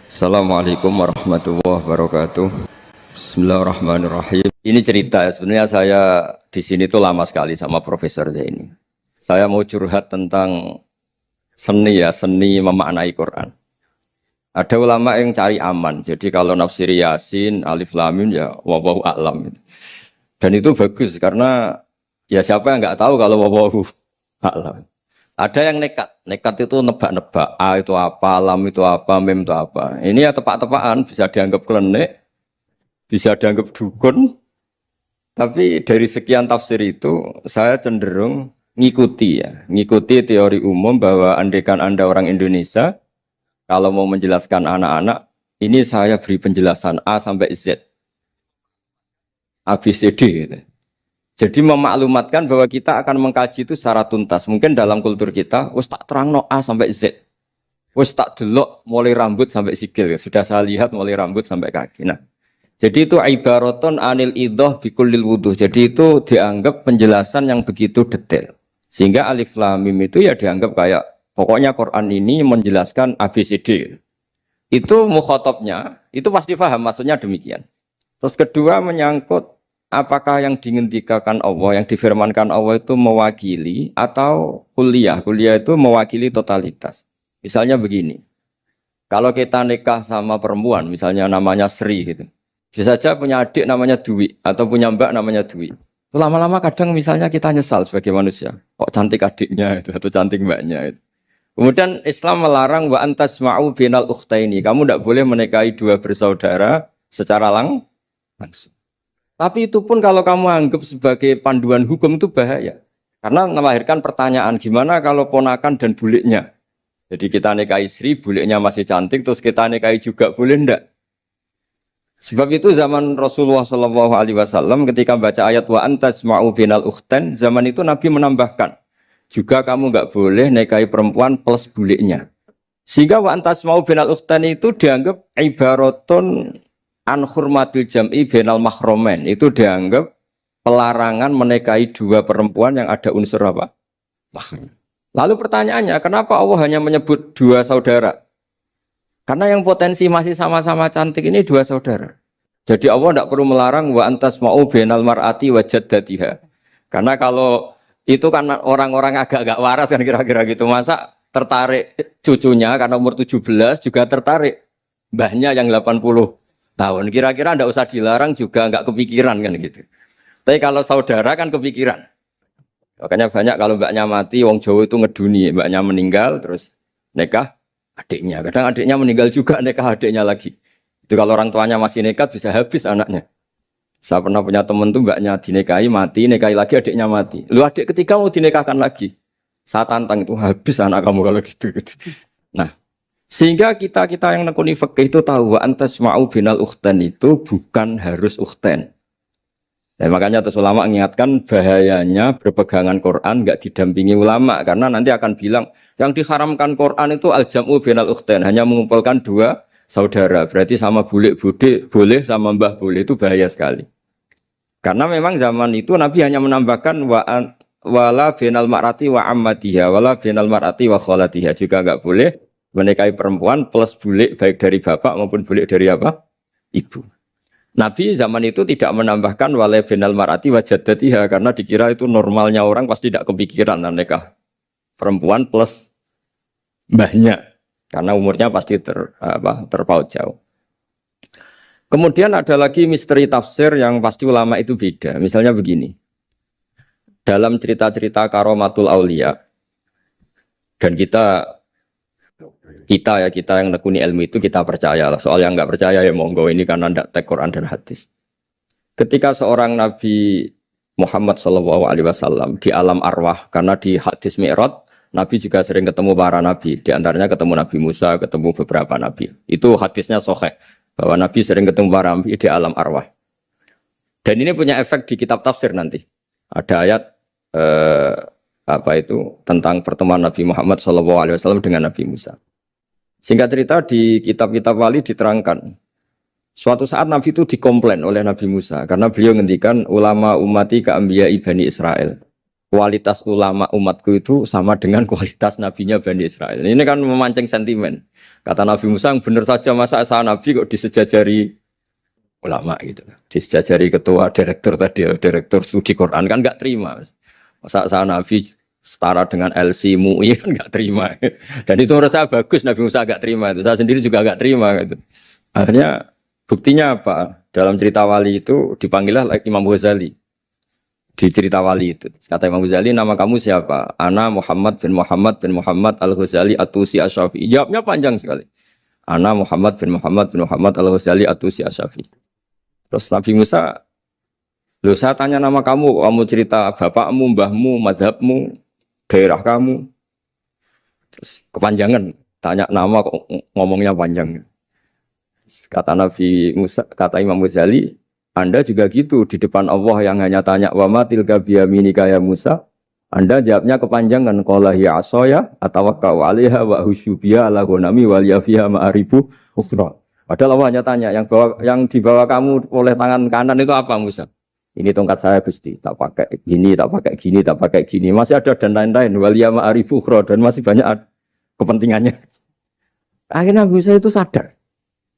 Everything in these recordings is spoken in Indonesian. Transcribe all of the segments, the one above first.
Assalamualaikum warahmatullahi wabarakatuh. Bismillahirrahmanirrahim. Ini cerita ya, sebenarnya saya di sini tuh lama sekali sama Profesor Zaini. Saya mau curhat tentang seni ya, seni memaknai Quran. Ada ulama yang cari aman. Jadi kalau nafsir Yasin, Alif Lam Mim ya wallahu a'lam. Dan itu bagus karena ya siapa yang nggak tahu kalau wallahu a'lam. Ada yang nekat itu nebak-nebak, A itu apa, lam itu apa, mem itu apa. Ini ya tepak-tepakan, bisa dianggap klenik, bisa dianggap dukun. Tapi dari sekian tafsir itu, saya cenderung ngikuti teori umum bahwa andaikan Anda orang Indonesia, kalau mau menjelaskan anak-anak, ini saya beri penjelasan A sampai Z, A, B, C, D gitu. Jadi memaklumatkan bahwa kita akan mengkaji itu secara tuntas. Mungkin dalam kultur kita, wis tak terangno A sampai Z. Wis tak delok mulai rambut sampai sikil. Ya. Sudah saya lihat mulai rambut sampai kaki. Nah, jadi itu ibaraton anil idhah bikullil wuduh. Jadi itu dianggap penjelasan yang begitu detail. Sehingga Alif Lam Mim itu ya dianggap kayak, pokoknya Quran ini menjelaskan ABCD. Itu mukhatabnya, itu pasti paham maksudnya demikian. Terus kedua menyangkut apakah yang dingendikakan Allah, yang difirmankan Allah itu mewakili atau kuliah? Kuliah itu mewakili totalitas. Misalnya begini, kalau kita nikah sama perempuan, misalnya namanya Sri gitu, bisa saja punya adik namanya Dwi atau punya mbak namanya Dwi. Lama-lama kadang misalnya kita nyesal sebagai manusia, kok cantik adiknya itu atau cantik mbaknya itu. Kemudian Islam melarang wa antasma'u binal ukhtaini, kamu tidak boleh menikahi dua bersaudara secara langsung. Tapi itu pun kalau kamu anggap sebagai panduan hukum itu bahaya. Karena melahirkan pertanyaan, gimana kalau ponakan dan buliknya? Jadi kita nikahi Sri, buliknya masih cantik, terus kita nikahi juga, boleh enggak? Sebab itu zaman Rasulullah SAW ketika baca ayat wa antasma'u binal ukhtan, zaman itu Nabi menambahkan, juga kamu enggak boleh nikahi perempuan plus buliknya. Sehingga wa antasma'u binal ukhtan itu dianggap ibaratun an hurmatil jam'i bainal mahromen, itu dianggap pelarangan menikahi dua perempuan yang ada unsur apa? Mahram. Lalu pertanyaannya, kenapa Allah hanya menyebut dua saudara? Karena yang potensi masih sama-sama cantik ini dua saudara. Jadi Allah tidak perlu melarang wa antasma'u bainal mar'ati wa jaddatiha. Karena kalau itu kan orang-orang agak-agak waras kan kira-kira gitu, masa tertarik cucunya karena umur 17 juga tertarik mbahnya yang 80 tahun, kira-kira ndak usah dilarang juga nggak kepikiran kan gitu. Tapi kalau saudara kan kepikiran. Makanya banyak kalau mbaknya mati, wong Jawa itu ngeduni, mbaknya meninggal terus nikah adiknya. Kadang adiknya meninggal juga nikah adiknya lagi. Itu kalau orang tuanya masih nekat bisa habis anaknya. Saya pernah punya teman tuh mbaknya dinikahi mati, nikahi lagi adiknya mati. Lu adik ketiga mau dinikahkan lagi. Saya tantang itu habis anak kamu kalau gitu. Nah, sehingga kita yang nekuni fikih itu tahu wa antasma'u binal ukhtan itu bukan harus ukhtan. Dan makanya terus ulama mengingatkan bahayanya berpegangan Quran enggak didampingi ulama karena nanti akan bilang yang diharamkan Quran itu al-jam'u binal ukhtan, hanya mengumpulkan dua saudara. Berarti sama bulik bude boleh, sama mbah boleh, itu bahaya sekali. Karena memang zaman itu Nabi hanya menambahkan wala binal mar'ati wa ammatiha wala binal mar'ati wa kholatiha, juga enggak boleh menikahi perempuan plus bulik baik dari bapak maupun bulik dari apa? Ibu. Nabi zaman itu tidak menambahkan walai binal mar'ati wa jaddatiha karena dikira itu normalnya orang pasti tidak kepikiran nikah perempuan plus mbahnya karena umurnya pasti terpaut jauh. Kemudian ada lagi misteri tafsir yang pasti ulama itu beda. Misalnya begini. Dalam cerita-cerita karomatul aulia dan kita yang nekuni ilmu itu kita percaya lah. Soal yang nggak percaya ya monggo, ini karena tidak tek Quran dan hadis. Ketika seorang Nabi Muhammad SAW di alam arwah, karena di hadis Mi'raj Nabi juga sering ketemu para nabi, di antaranya ketemu Nabi Musa, ketemu beberapa nabi. Itu hadisnya sahih bahwa Nabi sering ketemu para nabi di alam arwah. Dan ini punya efek di kitab tafsir nanti. Ada ayat tentang pertemuan Nabi Muhammad SAW dengan Nabi Musa. Singkat cerita di kitab-kitab wali diterangkan suatu saat Nabi itu dikomplain oleh Nabi Musa karena beliau ngendikan ulama ummati ka anbiya'i Bani Israel. kualitas ulama umatku itu sama dengan kualitas nabinya Bani Israel. Ini kan memancing sentimen. Kata Nabi Musa, benar saja masa saya nabi kok disejajari ulama gitu. Disejajari ketua direktur tadi, direktur studi Quran kan nggak terima. Masa saya nabi setara dengan LC MUI kan nggak terima. Dan itu menurut saya bagus Nabi Musa nggak terima itu. Saya sendiri juga nggak terima gitu. Akhirnya buktinya apa? Dalam cerita wali itu dipanggillah Imam Ghazali. Di cerita wali itu kata Imam Ghazali, nama kamu siapa? Ana Muhammad bin Muhammad Al-Ghazali At-Tusi Asy-Syafi'i. Jawabnya panjang sekali. Ana Muhammad bin Muhammad Al-Ghazali At-Tusi Asy-Syafi'i. Terus Nabi Musa, loh saya tanya nama kamu, kamu cerita bapakmu, mbahmu, madhabmu, daerah kamu. Terus kepanjangan, tanya nama kok ngomongnya panjang. Kata Nabi Musa, kata Imam Ghazali, Anda juga gitu di depan Allah yang hanya tanya wa ma tilka biyaminika ya Musa. Anda jawabnya kepanjangan qala hiya asaya atawakkau 'alaiha wa husyubiya ala ghanami wal yafiha ma'aribu ukhra. Padahal Allah hanya tanya yang dibawa kamu oleh tangan kanan itu apa Musa? Ini tongkat saya Gusti, tak pakai gini, tak pakai gini, tak pakai gini. Masih ada dan lain-lain wal ya ma'aribu ukhra dan masih banyak kepentingannya. Akhirnya Musa itu sadar.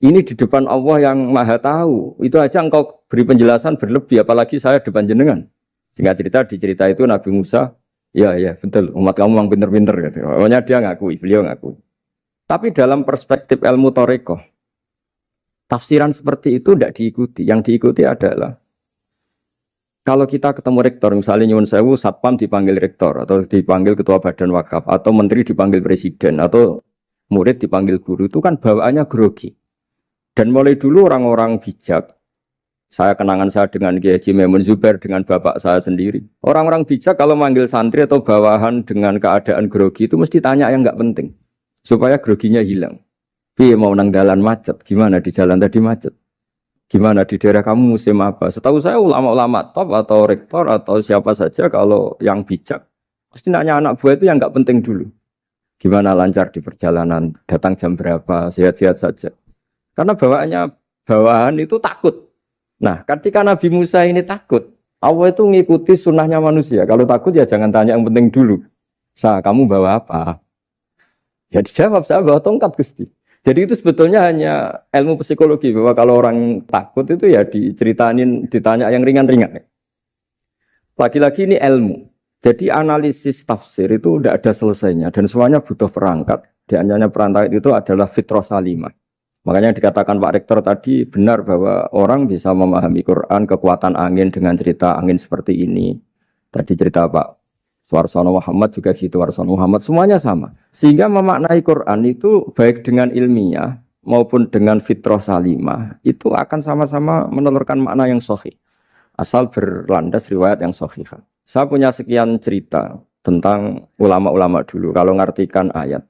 Ini di depan Allah yang maha tahu. Itu aja engkau beri penjelasan berlebih. Apalagi saya depan jenengan. Singkat cerita, di cerita itu Nabi Musa, ya betul, umat kamu memang pinter-pinter. Gitu. Pokoknya dia ngakui, beliau ngakui. Tapi dalam perspektif ilmu Thariqah, tafsiran seperti itu tidak diikuti. Yang diikuti adalah, kalau kita ketemu rektor, misalnya nyuwun sewu, satpam dipanggil rektor, atau dipanggil ketua badan wakaf, atau menteri dipanggil presiden, atau murid dipanggil guru, itu kan bawaannya grogi. Dan mulai dulu orang-orang bijak, saya kenangan saya dengan Kiai Haji Maimun Zubair, dengan bapak saya sendiri. Orang-orang bijak kalau manggil santri atau bawahan dengan keadaan grogi itu mesti tanya yang nggak penting. Supaya groginya hilang. Piye mau nang dalan macet, gimana di jalan tadi macet? Gimana di daerah kamu musim apa? Setahu saya ulama-ulama top atau rektor atau siapa saja kalau yang bijak, pasti nanya anak buah itu yang nggak penting dulu. Gimana lancar di perjalanan, datang jam berapa, sehat-sehat saja. Karena bawahan itu takut. Nah, ketika Nabi Musa ini takut, Allah itu ngikuti sunnahnya manusia. Kalau takut ya jangan tanya yang penting dulu. Kamu bawa apa? Ya dijawab, saya bawa tongkat Gusti. Jadi itu sebetulnya hanya ilmu psikologi. Bahwa kalau orang takut itu ya ditanya yang ringan-ringan. Lagi-lagi ini ilmu. Jadi analisis tafsir itu tidak ada selesainya. Dan semuanya butuh perangkat. Di antaranya perangkat itu adalah fitrah salimah. Makanya dikatakan Pak Rektor tadi benar bahwa orang bisa memahami Quran, kekuatan angin dengan cerita angin seperti ini. Tadi cerita Pak Warsono Muhammad juga gitu, Warsono Muhammad semuanya sama. Sehingga memaknai Quran itu baik dengan ilmiah maupun dengan fitrah salimah itu akan sama-sama menelurkan makna yang sahih. Asal berlandas riwayat yang sahih. Saya punya sekian cerita tentang ulama-ulama dulu kalau ngartikan ayat.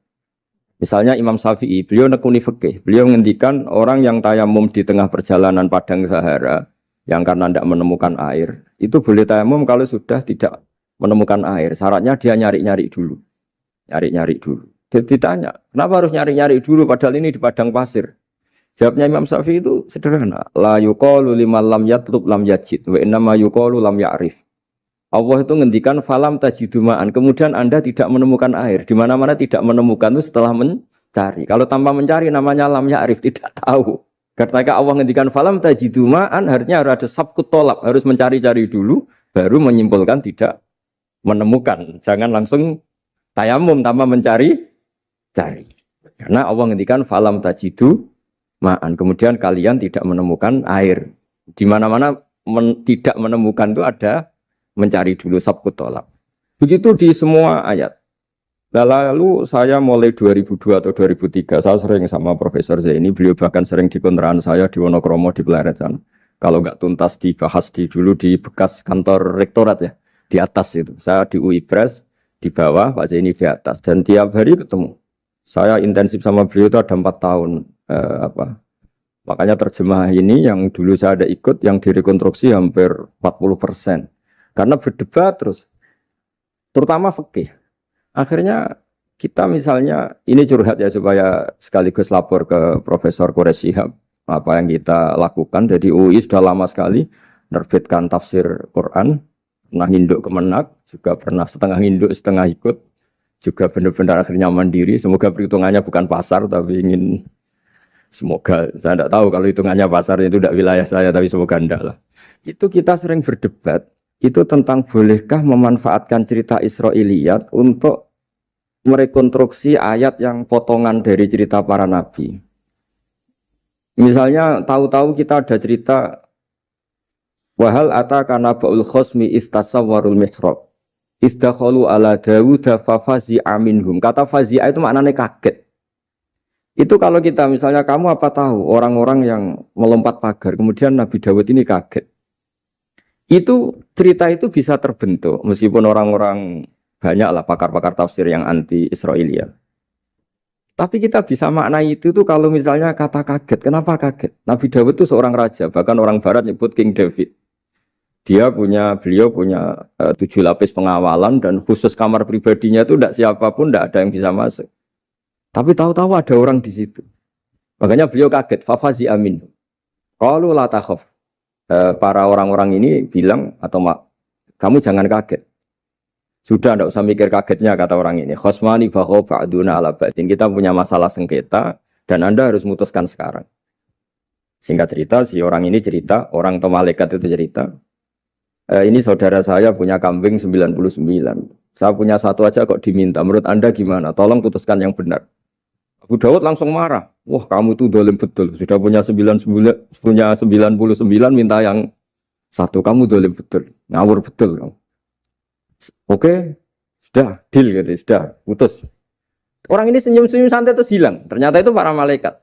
Misalnya Imam Syafi'i, beliau nekuni fikih. Beliau menghentikan orang yang tayamum di tengah perjalanan padang Sahara, yang karena tidak menemukan air, itu boleh tayamum kalau sudah tidak menemukan air. Syaratnya dia nyari-nyari dulu. Nyari-nyari dulu. Ditanya, kenapa harus nyari-nyari dulu padahal ini di padang pasir? Jawabnya Imam Syafi'i itu sederhana. La yuqalu liman lam yatlub lam yajid, wa innama yuqalu lam ya'rif. Allah itu ngendikan falam tajidumaan. Kemudian Anda tidak menemukan air. Di mana-mana tidak menemukan itu setelah mencari. Kalau tanpa mencari namanya lam ya'rif, tidak tahu. Ketika Allah ngendikan falam tajidumaan, artinya harus ada sabkut tolak, harus mencari-cari dulu baru menyimpulkan tidak menemukan. Jangan langsung tayamum tanpa mencari-cari. Karena Allah ngendikan falam tajidumaan. Kemudian kalian tidak menemukan air. Di mana-mana tidak menemukan itu ada mencari dulu sabkut tolak. Begitu di semua ayat. Lalu saya mulai 2002 atau 2003, saya sering sama Profesor Zaini, beliau bahkan sering di kontrakan saya di Wonokromo di Pleret sana. Kalau nggak tuntas dibahas dulu di bekas kantor rektorat ya, di atas itu. Saya di UI Press, di bawah, Pak Zaini di atas. Dan tiap hari ketemu. Saya intensif sama beliau itu ada 4 tahun. Makanya terjemah ini yang dulu saya ada ikut, yang direkonstruksi hampir 40%. Karena berdebat terus, terutama fikih. Akhirnya kita misalnya, ini curhat ya supaya sekaligus lapor ke Profesor Quraish Shihab, apa yang kita lakukan. Jadi UI sudah lama sekali menerbitkan tafsir Quran, pernah induk kemenak, juga pernah setengah induk setengah ikut, juga benar-benar akhirnya mandiri. Semoga perhitungannya bukan pasar, tapi ingin semoga, saya tidak tahu kalau hitungannya pasar itu tidak wilayah saya, tapi semoga tidak lah. Itu kita sering berdebat, itu tentang bolehkah memanfaatkan cerita Israiliyat untuk merekonstruksi ayat yang potongan dari cerita para nabi. Misalnya tahu-tahu kita ada cerita wahal ataka naba'ul khosmi istasawwarul mihrab istakhalu ala Dawud fafazi'a minhum. Kata fazi'a itu maknanya kaget. Itu kalau kita misalnya kamu apa tahu orang-orang yang melompat pagar kemudian Nabi Dawud ini kaget. Itu cerita itu bisa terbentuk meskipun orang-orang banyaklah pakar-pakar tafsir yang anti Israiliyat. Tapi kita bisa maknai itu tuh kalau misalnya kata kaget. Kenapa kaget? Nabi Dawud itu seorang raja, bahkan orang barat nyebut King David. Beliau punya 7 lapis pengawalan dan khusus kamar pribadinya itu tidak siapapun, tidak ada yang bisa masuk. Tapi tahu-tahu ada orang di situ. Makanya beliau kaget. Fafazi amin. Qalu la takhaf. Para orang-orang ini bilang atau kamu jangan kaget. Sudah tidak usah mikir kagetnya kata orang ini. Khosmani bakho ba'duna ala ba'din. Kita punya masalah sengketa dan Anda harus memutuskan sekarang. Singkat cerita, si orang ini cerita, orang atau malaikat itu cerita. Ini saudara saya punya kambing 99. Saya punya satu aja kok diminta. Menurut Anda gimana? Tolong putuskan yang benar. Abu Dawud langsung marah. Wah, kamu tuh dolim betul. Sudah punya 99, minta yang satu. Kamu dolim betul. Ngawur betul kamu. Oke, sudah deal gitu, sudah putus. Orang ini senyum-senyum santai terus hilang. Ternyata itu para malaikat.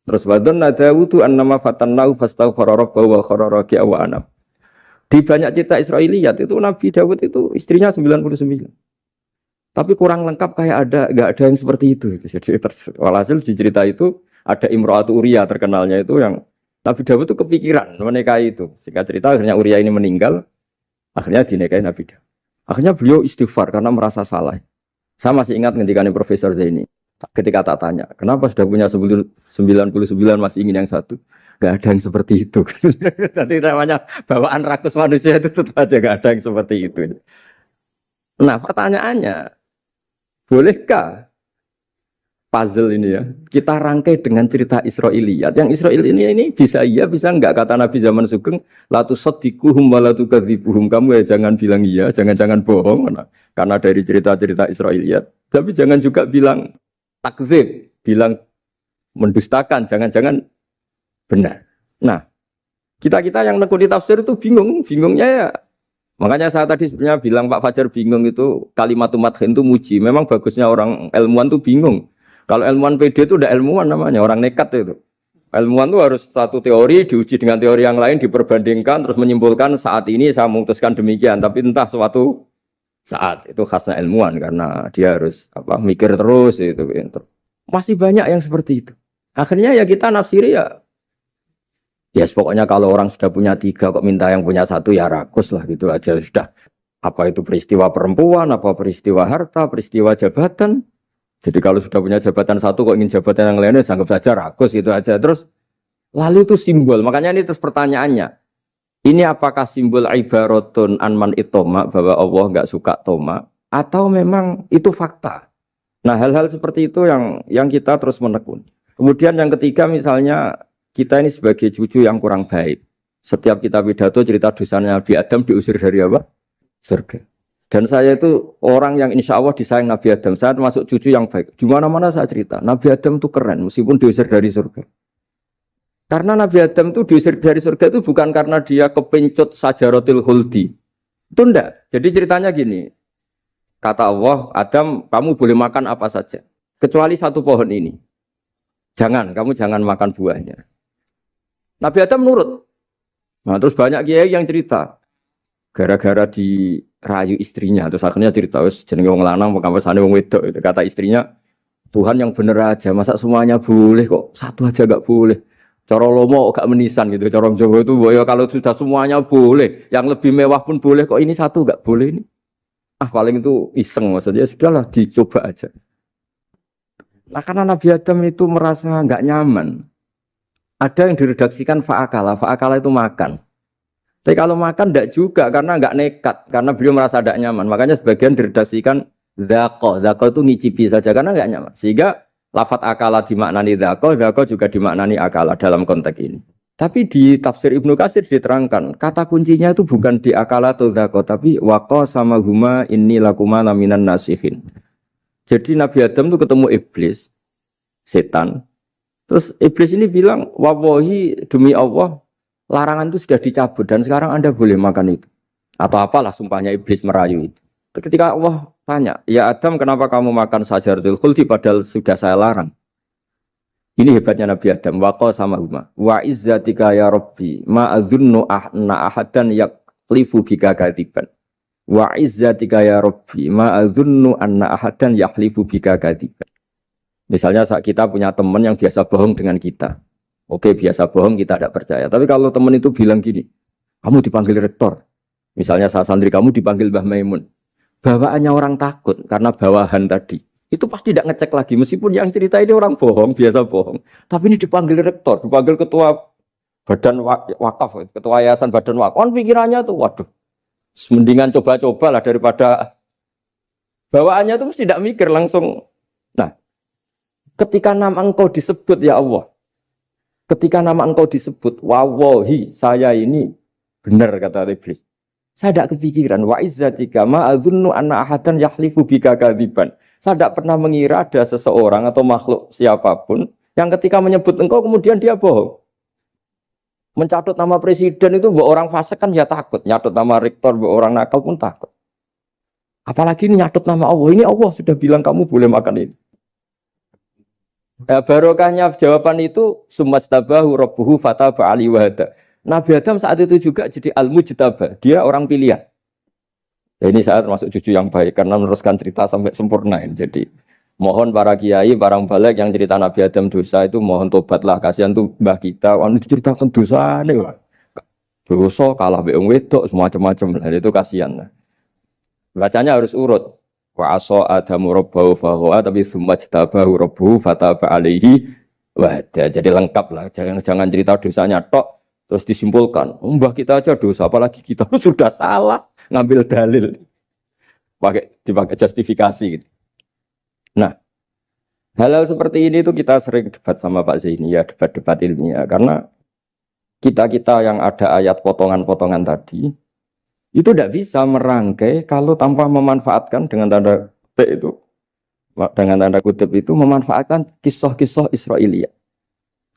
Terus wadon nadawudu annama fatannahu fastaghfara rabbahu wal kharara wa anam. Di banyak cerita Israiliyat itu Nabi Dawud itu istrinya 99. Tapi kurang lengkap kayak enggak ada yang seperti itu. Jadi walhasil di cerita itu ada Imra'atu Uria terkenalnya itu yang Nabi Dawud itu kepikiran menikahi itu. Singkat cerita akhirnya Uria ini meninggal, akhirnya dinikahi Nabi Dawud. Akhirnya beliau istighfar karena merasa salah. Saya masih ingat ketika Profesor Zaini. Ketika tak tanya, kenapa sudah punya 99 masih ingin yang satu? Gak ada yang seperti itu. Jadi namanya bawaan rakus manusia itu tetap aja gak ada yang seperti itu. Nah pertanyaannya, bolehkah puzzle ini ya kita rangkai dengan cerita Israiliyat? Yang Israil ini bisa iya bisa enggak, kata Nabi zaman Sugeng la tusaddiquhum wa la tukadzibuhum. Kamu ya jangan bilang iya, jangan bohong karena dari cerita-cerita Israiliyat. Tapi jangan juga bilang takdzib, bilang mendustakan, jangan-jangan benar. Nah, kita yang nekuni tafsir itu bingungnya ya. Makanya saya tadi sebenarnya bilang Pak Fajar bingung itu kalimat madhin itu muji. Memang bagusnya orang ilmuwan itu bingung. Kalau ilmuwan PD itu udah ilmuwan namanya, orang nekat itu. Ilmuwan itu harus satu teori diuji dengan teori yang lain, diperbandingkan, terus menyimpulkan saat ini saya memutuskan demikian. Tapi entah suatu saat itu khasnya ilmuwan karena dia harus mikir terus itu. Masih banyak yang seperti itu. Akhirnya ya kita nafsiri ya pokoknya kalau orang sudah punya 3 kok minta yang punya 1 ya rakus lah gitu aja sudah. Apa itu peristiwa perempuan, apa peristiwa harta, peristiwa jabatan. Jadi kalau sudah punya jabatan 1 kok ingin jabatan yang lainnya, anggap saja rakus gitu aja. Terus lalu itu simbol. Makanya ini terus pertanyaannya. Ini apakah simbol ibaratun anman itoma, bahwa Allah nggak suka toma, atau memang itu fakta? Nah hal-hal seperti itu yang kita terus menekuni. Kemudian yang ketiga misalnya kita ini sebagai cucu yang kurang baik. Setiap kita pidato cerita dosanya Nabi Adam diusir dari apa? Surga. Dan saya itu orang yang insya Allah disayang Nabi Adam. Saya termasuk cucu yang baik. Di mana-mana saya cerita. Nabi Adam itu keren meskipun diusir dari surga. Karena Nabi Adam itu diusir dari surga itu bukan karena dia kepencut sajaratil khuldi. Itu enggak. Jadi ceritanya gini. Kata Allah, Adam kamu boleh makan apa saja. Kecuali 1 pohon ini. Kamu jangan makan buahnya. Nabi Adam nurut. Nah terus banyak kiai yang cerita. Gara-gara dirayu istrinya. Terus akhirnya cerita, jenenge wong lanang, pekampesane wong wedok. Kata istrinya, Tuhan yang bener aja, masa semuanya boleh kok, 1 aja gak boleh. Cara lomo gak menisan gitu. Cara Jawa itu, ya kalau sudah semuanya boleh, yang lebih mewah pun boleh, kok ini 1 gak boleh ini. Paling itu iseng maksudnya, sudahlah dicoba aja. Nah karena Nabi Adam itu merasa gak nyaman. Ada yang diredaksikan fa'akala itu makan. Tapi kalau makan tidak juga karena nggak nekat, karena beliau merasa tidak nyaman. Makanya sebagian diredaksikan dzaqo itu ngicipi saja karena nggak nyaman. Sehingga lafat akala dimaknani dzaqo juga dimaknani akala dalam konteks ini. Tapi di tafsir Ibnu Katsir diterangkan, kata kuncinya itu bukan di akala atau dzaqo, tapi waqa sama huma inni lakuma laminan nasihin. Jadi Nabi Adam itu ketemu iblis, setan. Terus iblis ini bilang, wallahi demi Allah, larangan itu sudah dicabut dan sekarang Anda boleh makan itu. Atau apalah sumpahnya iblis merayu itu. Ketika Allah tanya, ya Adam kenapa kamu makan sajaratul khuldi padahal sudah saya larang. Ini hebatnya Nabi Adam. Waqa sama huma. Wa izzatika ya Rabbi ma adzunnu anna ahadan yaklifu bika kadiban. Wa izzatika ya Rabbi ma adzunnu anna ahadan yaklifu bika kadiban. Misalnya saat kita punya teman yang biasa bohong dengan kita. Oke, biasa bohong kita tidak percaya. Tapi kalau teman itu bilang gini, kamu dipanggil rektor. Misalnya saat santri kamu dipanggil Mbah Maimun. Bawaannya orang takut karena bawahan tadi. Itu pasti tidak ngecek lagi. Meskipun yang cerita ini orang bohong, biasa bohong. Tapi ini dipanggil rektor, dipanggil ketua badan wakaf, ketua yayasan badan wakaf. Kan pikirannya tuh, waduh, mendingan coba-coba lah daripada bawaannya tuh mesti tidak mikir langsung. Nah, ketika nama engkau disebut ya Allah, ketika nama engkau disebut, wawahi saya ini benar kata iblis. Saya tidak kepikiran wa izzatika ma adzunnu anna ahadan yahlifu bika kadziban. Saya tidak pernah mengira ada seseorang atau makhluk siapapun yang ketika menyebut engkau kemudian dia bohong. Mencatut nama presiden itu buat orang fasik kan ya takut, nyatut nama rektor buat orang nakal pun takut. Apalagi ini nyatut nama Allah. Ini Allah sudah bilang kamu boleh makan ini. Nah, barokahnya jawaban itu sumastabahu rabbuhu fataba ali wahada. Nabi Adam saat itu juga jadi al-mujtaba, dia orang pilihan. Ya, ini saya termasuk cucu yang baik karena meneruskan cerita sampai sempurna ini. Jadi mohon para kiai, para balik yang cerita Nabi Adam dosa itu mohon tobatlah, kasihan tuh mbah kita, anu diceritakan dosa nih, dosa kalah beong wedok semacam-macam lah itu kasihan. Bacanya harus urut. Wa aso adamu rabbahu fahuwa tapi tsumma jtabahu rabbuhu fataba alaihi wahda. Jadi lengkap lah, jangan cerita dosanya tok terus disimpulkan, mbah kita aja dosa apalagi kita sudah salah. Ngambil dalil, dipakai justifikasi gitu. Nah, hal-hal seperti ini tuh kita sering debat sama Pak Zaini ya, debat-debat ilmiah. Karena kita yang ada ayat potongan-potongan tadi, itu tidak bisa merangkai kalau tanpa memanfaatkan dengan tanda kutip itu, memanfaatkan kisah-kisah Israiliyah.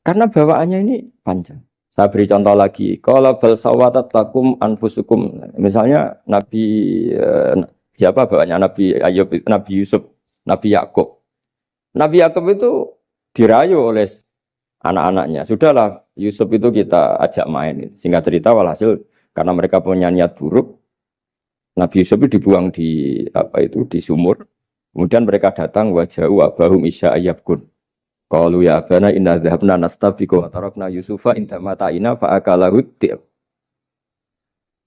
Karena bawaannya ini panjang. Saya beri contoh lagi, kalau bal sawatat lakum anfusukum, misalnya siapa bawanya Nabi Ayub, Nabi Yusuf, Nabi Yakub. Nabi Yakub itu dirayu oleh anak-anaknya. Sudahlah Yusuf itu kita ajak main. Singkat cerita walhasil karena mereka punya niat buruk, Nabi Yusuf itu dibuang di sumur. Kemudian mereka datang waja'u abahum isya ayyabkun. Qalu ya abana inna dhahabna nastabiqu wa tarakna Yusufa inda mata'ina fa akalahu dhib.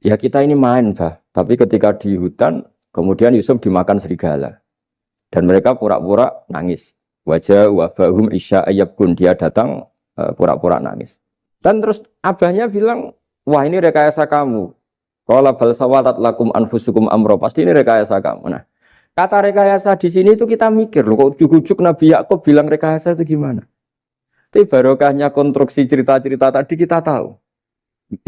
Ya kita ini main, Bah. Tapi ketika di hutan, kemudian Yusuf dimakan serigala. Dan mereka pura-pura nangis. Wajah wabahum isya ayyabkun. Dia datang pura-pura nangis. Dan terus abahnya bilang, wah ini rekayasa kamu. Qala bal sawalat lakum anfusukum amro. Pasti ini rekayasa kamu. Nah, kata rekayasa di sini itu kita mikir loh, kok ujuk-ujuk Nabi Yakub bilang rekayasa itu gimana? Tapi barokahnya konstruksi cerita-cerita tadi kita tahu.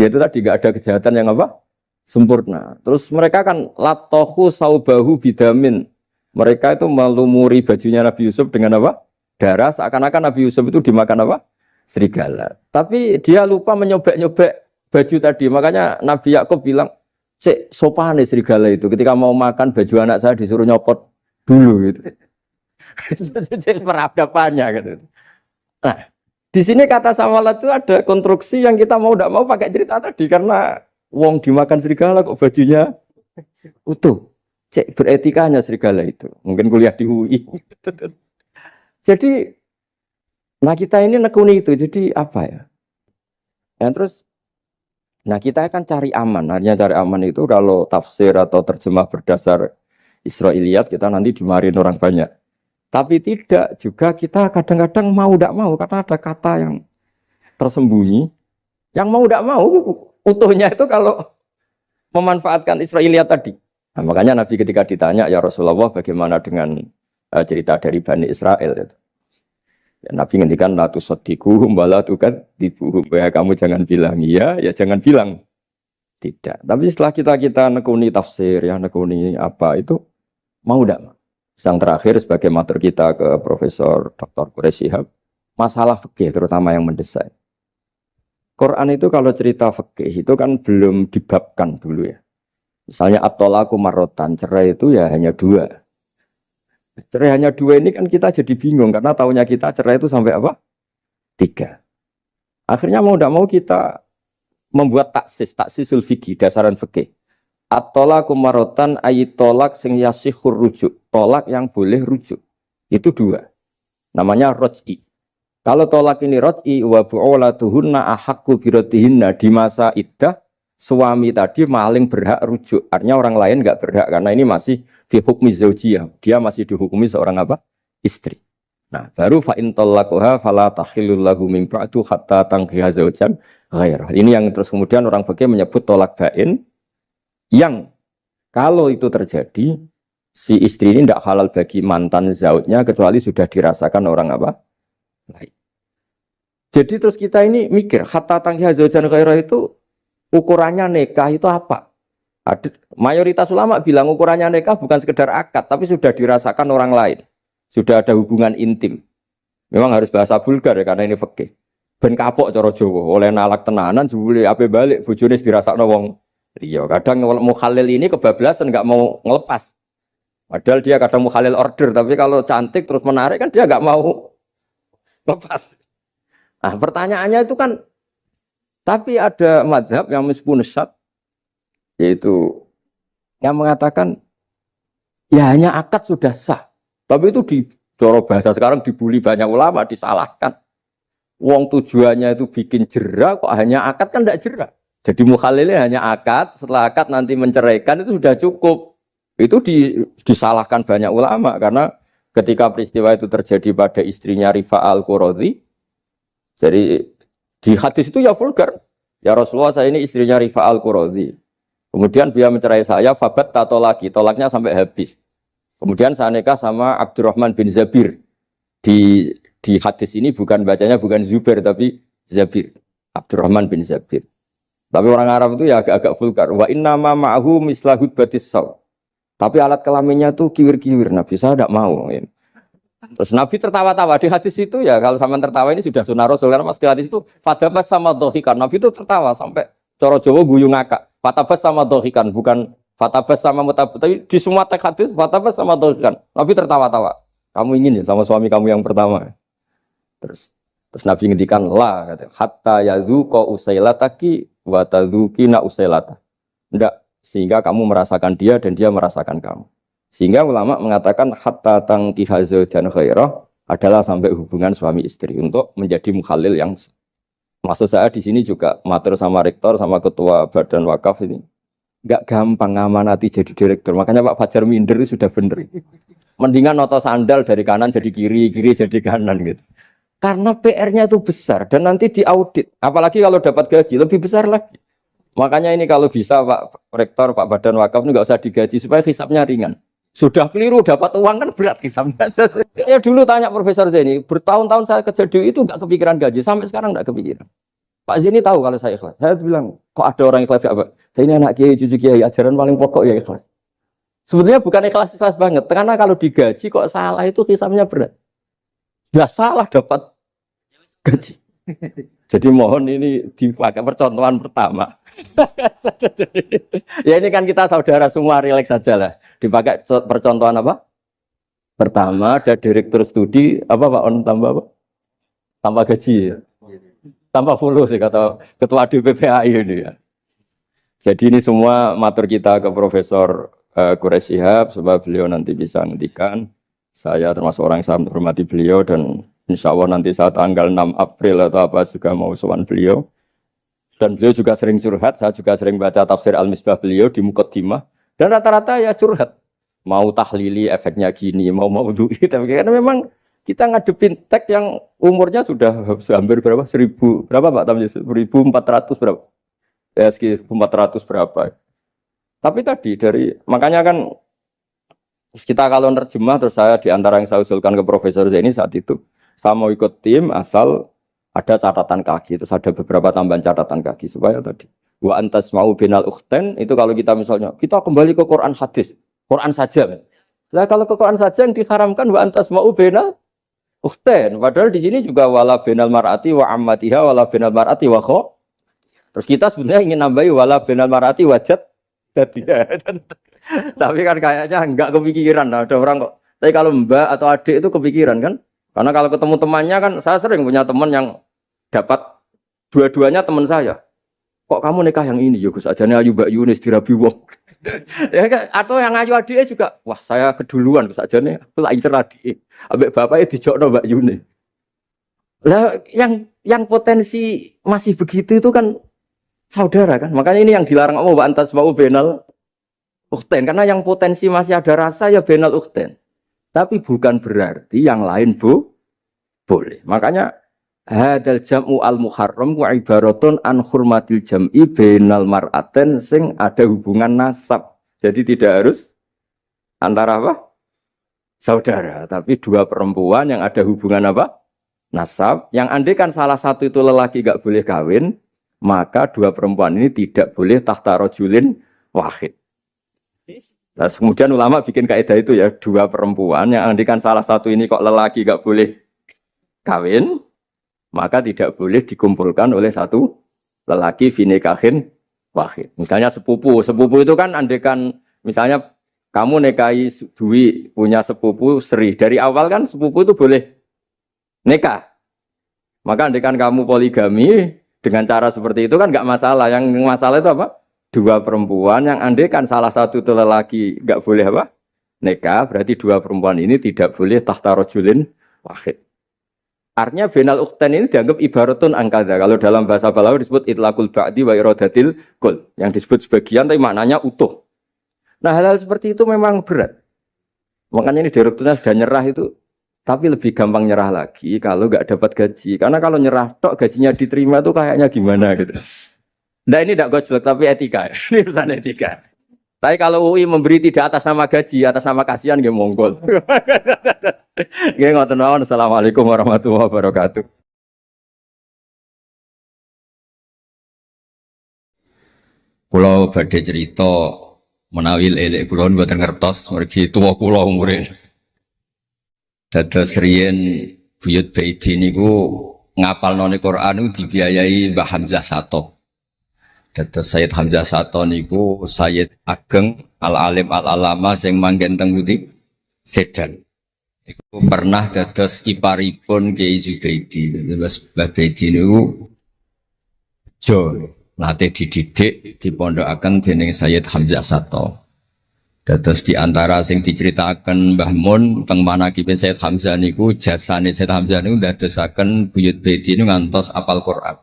Yaitu tadi nggak ada kejahatan yang apa? Sempurna. Terus mereka kan latohu saubahu bidamin. Mereka itu melumuri bajunya Nabi Yusuf dengan apa? Darah. Seakan-akan Nabi Yusuf itu dimakan apa? Serigala. Tapi dia lupa menyobek-nyobek baju tadi. Makanya Nabi Yakub bilang, cek sopan serigala itu ketika mau makan baju anak saya disuruh nyopot dulu gitu. Peradabannya gitu. Nah, di sini kata sawalat itu ada konstruksi yang kita mau tidak mau pakai cerita tadi karena wong dimakan serigala kok bajunya utuh. Cek beretikanya serigala itu. Mungkin kuliah di UI. Jadi, nah kita ini nekuni itu. Jadi apa ya? Dan terus nah kita akan cari aman, artinya cari aman itu kalau tafsir atau terjemah berdasar Israiliyat kita nanti dimarin orang banyak. Tapi tidak juga kita kadang-kadang mau tidak mau karena ada kata yang tersembunyi. Yang mau tidak mau Utuhnya itu kalau memanfaatkan Israiliyat tadi. Nah, makanya Nabi ketika ditanya, ya Rasulullah bagaimana dengan cerita dari Bani Israel itu. Ya, Nabi ngendikan la tusaddiquhum wa la tukadzibuhum. Ya kamu jangan bilang iya, ya jangan bilang tidak. Tapi setelah kita nekuni tafsir, ya nekuni apa itu mau tidak? Yang terakhir sebagai matur kita ke Profesor Dr. Quraisy Shihab, masalah fikih terutama yang mendesak. Quran itu kalau cerita fikih itu kan belum dibabkan dulu ya. Misalnya at-thalaqu marratan, cerai itu ya hanya 2. Cerai hanya 2 ini kan kita jadi bingung karena taunya kita cerai itu sampai apa? 3. Akhirnya mau tidak mau kita membuat taksisul fikih, dasaran fikih. At-thalaqu marratan ayat tolak sing yasihur rujuk, tolak yang boleh rujuk. Itu 2. Namanya roj'i. Kalau tolak ini roj'i wa bu'ulatuhunna ahaqqu biratihinna, di masa iddah suami tadi maling berhak rujuk. Artinya orang lain enggak berhak karena ini masih fi hukmi zaujiyah. Dia masih dihukumi seorang apa? Istri. Nah, baru fa in talaqaha fala tahillu lahu min ba'du hatta tankiha zaujan ghairah. Ini yang terus kemudian orang fikih menyebut tolak bain, yang kalau itu terjadi si istri ini tidak halal bagi mantan zaujnya kecuali sudah dirasakan orang apa? Lain. Jadi terus kita ini mikir, hatta tankiha zaujan ghairah itu ukurannya nikah itu apa? Mayoritas ulama bilang ukurannya nikah bukan sekedar akad, tapi sudah dirasakan orang lain. Sudah ada hubungan intim. Memang harus bahasa vulgar ya, karena ini fikih. Ben kapok cara Jawa, oleh nalak tenanan jebule ape balik bojone dirasakno wong liya. Kadang mukhalil ini kebablasan enggak mau ngelepas. Padahal dia kadang mukhalil order, tapi kalau cantik terus menarik kan dia enggak mau lepas. Nah, pertanyaannya itu kan, tapi ada madhab yang meskipun syad, yaitu yang mengatakan ya hanya akad sudah sah. Tapi itu di coro bahasa sekarang dibully banyak ulama, disalahkan. Wong tujuannya itu bikin jera, kok hanya akad kan tidak jera. Jadi mukhalilnya hanya akad, setelah akad nanti menceraikan itu sudah cukup. Itu disalahkan banyak ulama karena ketika peristiwa itu terjadi pada istrinya Rifa al-Qurazi, jadi di hadis itu ya vulgar. Ya Rasulullah, saya ini istrinya Rifa al-Qurazi. Kemudian dia mencerai saya, fabat tato lagi, tolaknya sampai habis. Kemudian saya nikah sama Abdurrahman bin Zabir. Di hadis ini bukan bacanya bukan Zubair tapi Zabir. Abdurrahman bin Zabir. Tapi orang Arab itu ya agak-agak vulgar. Wa inna ma ma'ahu mislahud batis saw. Tapi alat kelaminnya tuh kiwir-kiwir. Nabi saya tidak mau. Terus Nabi tertawa-tawa di hadis itu ya, kalau sama tertawa ini sudah sunnah Rasul, karena mas di hadis itu fatabas sama dohikan. Nabi itu tertawa sampai coro Jawa guyu ngakak. Fatabas sama dohikan, bukan fatabas sama mutabas. Tapi di semua teks hadis fatabas sama dohikan. Nabi tertawa-tawa. Kamu ingin ya sama suami kamu yang pertama. Terus Nabi ngendikan la kata hatta yadzuqa usailataki wa tadzukina usailata. Enggak, sehingga kamu merasakan dia dan dia merasakan kamu. Sehingga ulama mengatakan hatta tankiha zaujan ghairah adalah sampai hubungan suami istri untuk menjadi mukhalil yang, maksud saya di sini juga matur sama rektor sama ketua badan wakaf ini enggak gampang ngamanati jadi direktur. Makanya Pak Fajar minder itu sudah bener. Mendingan noto sandal dari kanan jadi kiri, kiri jadi kanan gitu. Karena PR-nya itu besar dan nanti diaudit. Apalagi kalau dapat gaji lebih besar lagi. Makanya ini kalau bisa Pak Rektor, Pak Badan Wakaf ini nggak usah digaji supaya hisapnya ringan. Sudah keliru dapat uang kan berat hisapnya. Ya dulu tanya Profesor Zaini, bertahun-tahun saya kerja di itu nggak kepikiran gaji, sampai sekarang nggak kepikiran. Pak Zaini tahu kalau saya ikhlas. Saya bilang, kok ada orang ikhlas gak Pak? Saya ini anak kiai, cucu kiai, ajaran paling pokok ya ikhlas. Sebetulnya bukan ikhlas banget, karena kalau digaji kok salah itu hisapnya berat. Nggak salah dapat gaji. Jadi mohon ini dipakai percontohan pertama. Ya ini kan kita saudara semua, relax saja lah. Dipakai percontohan apa? Pertama ada direktur studi apa Pak On tambah apa? Tambah gaji ya. Tambah follow sih kata ketua DPPAI ini ya. Jadi ini semua matur kita ke Profesor Quraisy Shihab supaya beliau nanti bisa ngendikan. Saya termasuk orang yang sangat menghormati beliau dan insya Allah nanti saat tanggal 6 April atau apa juga mau sowan beliau. Dan beliau juga sering curhat, saya juga sering baca tafsir Al-Misbah beliau di Muqaddimah. Dan rata-rata ya curhat. Mau tahlili efeknya gini, mau du'i. Tapi karena memang kita ngadepin teks yang umurnya sudah hampir berapa? 1000, berapa Pak Tamjiz? 1400 berapa? SG 400 berapa. Tapi tadi makanya kan kita kalau nerjemah terus saya di antara yang saya usulkan ke Profesor Zaini saat itu, saya mau ikut tim asal ada catatan kaki, terus ada beberapa tambahan catatan kaki supaya tadi wa antas mau binal ukhten itu kalau kita misalnya kita kembali ke Quran hadis, Quran saja. Nah kalau ke Quran saja yang diharamkan wa antas mau binal ukhten, padahal di sini juga wala binal mar'ati wa ammatiha wala binal mar'ati wa kho. Terus kita sebenarnya ingin nambahi wala binal mar'ati wajat tadi. Tapi kan kayaknya enggak kepikiran. Nah, ada orang kok. Tapi kalau mbak atau adik itu kepikiran kan? Karena kalau ketemu temannya kan, saya sering punya teman yang dapat dua-duanya teman saya. Kok kamu nikah yang ini? Ya Gus, ajane ayu Mbak Yunis dirabi wong. Ya, atau yang ayu adiknya juga, wah saya keduluan Gus ajane, aku tak incer adik. Ambek bapaknya dijokno Mbak Yunis. Lah yang potensi masih begitu itu kan saudara kan. Makanya ini yang dilarang Allah wa antas mau benal ukhten, karena yang potensi masih ada rasa ya benal ukhten. Tapi bukan berarti yang lain boleh. Makanya hadal jam'u al muharram wa ibaratun an hurmatil jam'i benal mar'aten sing ada hubungan nasab. Jadi tidak harus antara apa? Saudara, tapi dua perempuan yang ada hubungan apa? Nasab. Yang andai kan salah satu itu lelaki gak boleh kawin, maka dua perempuan ini tidak boleh tahta rajulin wahid. Nah, kemudian ulama bikin kaidah itu ya, dua perempuan yang andikan salah satu ini kok lelaki gak boleh kawin, maka tidak boleh dikumpulkan oleh satu lelaki finikahin wahid. Misalnya sepupu itu kan andikan misalnya kamu nikahi Dwi punya sepupu Sri, dari awal kan sepupu itu boleh nikah. Maka andikan kamu poligami dengan cara seperti itu kan gak masalah. Yang masalah itu apa? Dua perempuan yang andai kan salah satu itu lelaki nggak boleh apa nikah, berarti dua perempuan ini tidak boleh tahta rajulin wahid. Artinya benal ukhten ini dianggap ibaratun angkada. Kalau dalam bahasa Balawi disebut itlaqul ba'di wa iradatil kul, yang disebut sebagian tapi maknanya utuh. Nah hal-hal seperti itu memang berat. Makanya ini direkturnya sudah nyerah itu, tapi lebih gampang nyerah lagi kalau nggak dapat gaji. Karena kalau nyerah tok gajinya diterima tuh kayaknya gimana gitu. Nah ini tidak gojlok tapi etika, ini urusan etika. Tapi kalau UI memberi tidak atas nama gaji, atas nama kasihan, dia monggol. Ngoten mawon. Assalamualaikum warahmatullahi wabarakatuh. Pulau badhe cerita menawi elek kula mboten ngertos mergi tuwa kula umure. Dados riyen buyut Baidi niku ngapalno Quran niku dibiayai Mbah Hamzah Sato. Dados Sayyid Hamzah Sato niku Sayyid Ageng Al-Alim Al-Alama sing manggen teng pundi Sedan. Iku pernah dados iparipun Kiai Zubaidi. Dados Mbah Baidi niku jo nate dididik dipondokaken dening Sayyid Hamzah Sato. Dados di antara sing diceritaken Mbah Mun teng manakibe Sayyid Hamzah niku jasane Sayyid Hamzah niku ndadosaken buyut Baidi niku ngantos apal Quran.